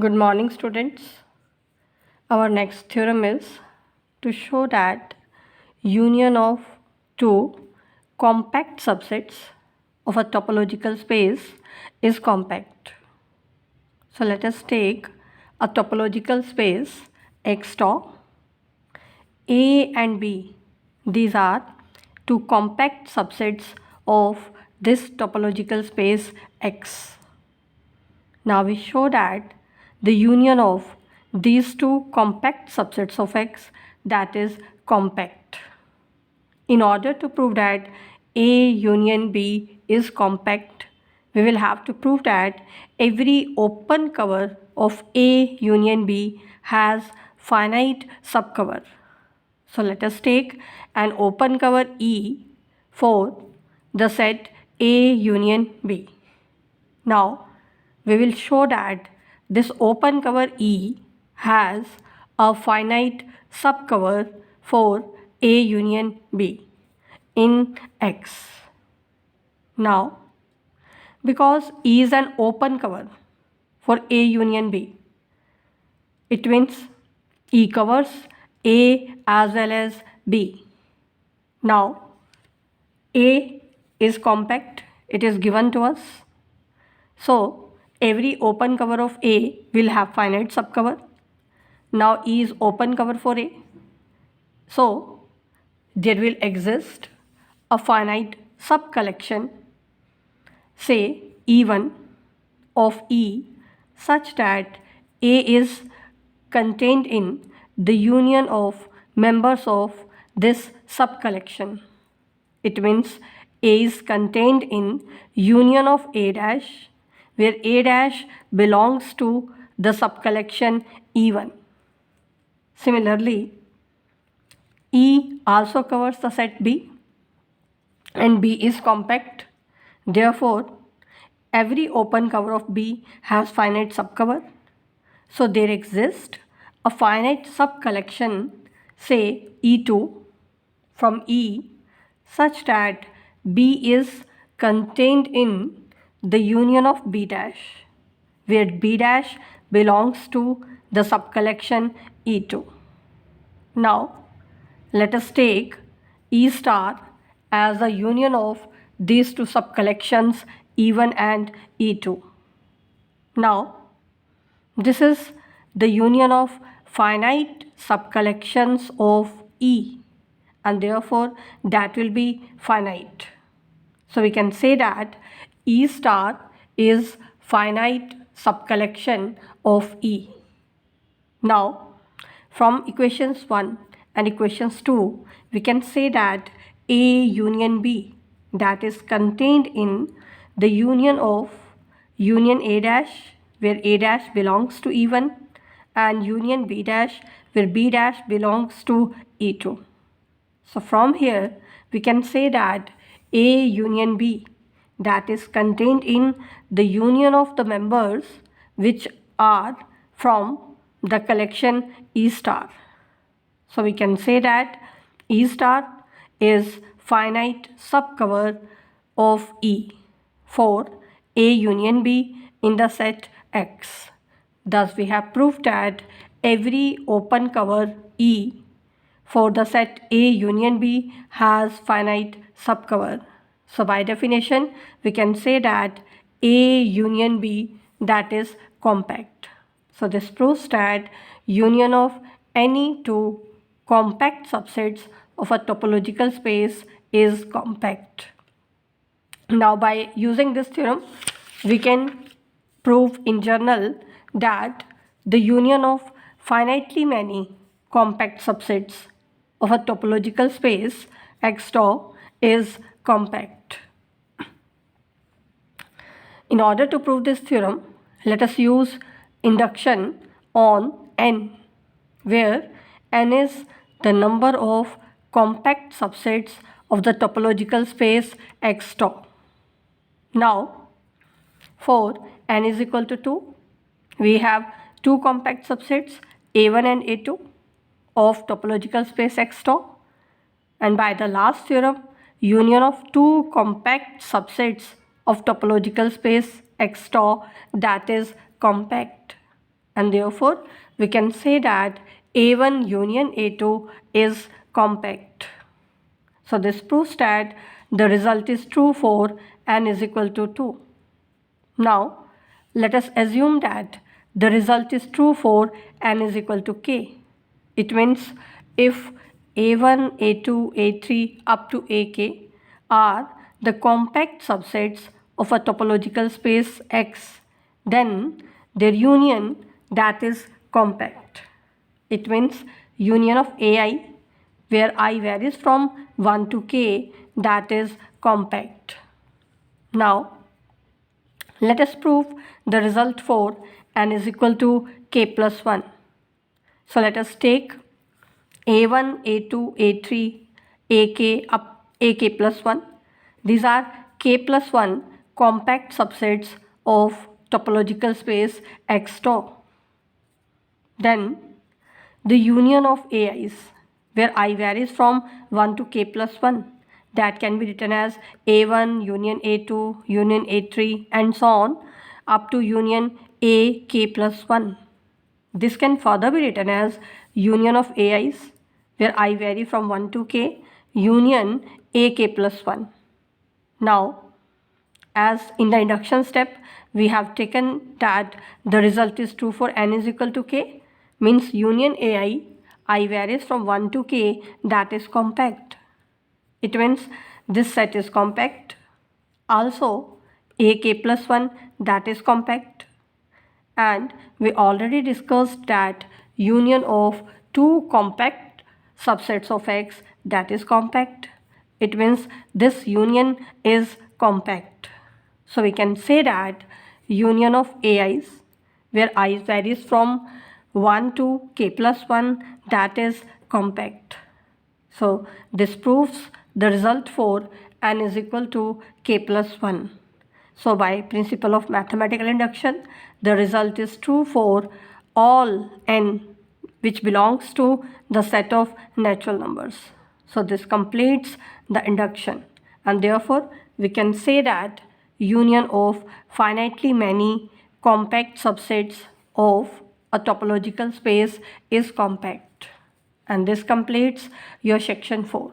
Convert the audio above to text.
Good morning, students. Our next theorem is to show that union of two compact subsets of a topological space is compact. So let us take a topological space X top. A and B, these are two compact subsets of this topological space X. Now we show that the union of these two compact subsets of X, that is compact. In order to prove that A union B is compact, we will have to prove that every open cover of A union B has finite subcover. So let us take an open cover E for the set A union B. Now we will show that this open cover E has a finite subcover for A union B in X. Now, because E is an open cover for A union B, it means E covers A as well as B. Now, A is compact, it is given to us. So, every open cover of A will have finite subcover. Now E is open cover for A. So there will exist a finite subcollection, say E1 of E, such that A is contained in the union of members of this subcollection. It means A is contained in union of A dash, where A dash belongs to the subcollection E1. Similarly, E also covers the set B and B is compact. Therefore, every open cover of B has finite subcover. So there exists a finite subcollection, say E2 from E, such that B is contained in the union of B dash, where B dash belongs to the subcollection E2. Now, let us take E star as a union of these two subcollections E1 and E2. Now, this is the union of finite subcollections of E, and therefore that will be finite. So we can say that E star is finite subcollection of E. Now, from equations 1 and equations 2, we can say that A union B, that is contained in the union of union A dash, where A dash belongs to E1, and union B dash, where B dash belongs to E2. So from here, we can say that A union B, that is contained in the union of the members which are from the collection E star. So we can say that E star is finite subcover of E for A union B in the set X. Thus we have proved that every open cover E for the set A union B has finite subcover. So by definition, we can say that A union B, that is compact. So this proves that union of any two compact subsets of a topological space is compact. Now by using this theorem, we can prove in general that the union of finitely many compact subsets of a topological space X top is compact. In order to prove this theorem, let us use induction on N, where N is the number of compact subsets of the topological space X top. Now, for N is equal to 2, we have two compact subsets A1 and A2 of topological space X top, and by the last theorem, union of two compact subsets of topological space X top, that is compact. and therefore we can say that A1 union A2 is compact. So this proves that the result is true for n is equal to 2. Now let us assume that the result is true for n is equal to k. It means if A1, A2, A3 up to AK are the compact subsets of a topological space X, then their union, that is compact. It means union of AI where I varies from 1 to k, that is compact. Now let us prove the result for n is equal to k plus 1. So let us take A1, A2, A3, AK up AK plus 1. These are k plus 1 compact subsets of topological space X tau. Then the union of AIs where I varies from 1 to k plus 1, that can be written as A1 union A2 union A3 and so on up to union AK plus 1. This can further be written as union of AIs where I vary from 1 to k union AK plus 1. Now as in the induction step we have taken that the result is true for n is equal to k, means union I varies from 1 to k, that is compact. It means this set is compact. Also AK plus 1, that is compact. And we already discussed that union of two compact subsets of X, that is compact. It means this union is compact. So we can say that union of AIs where I varies from 1 to k plus 1, that is compact. So this proves the result for n is equal to k plus 1. So by principle of mathematical induction, the result is true for all n which belongs to the set of natural numbers. So this completes the induction, and therefore we can say that union of finitely many compact subsets of a topological space is compact. And this completes your section 4.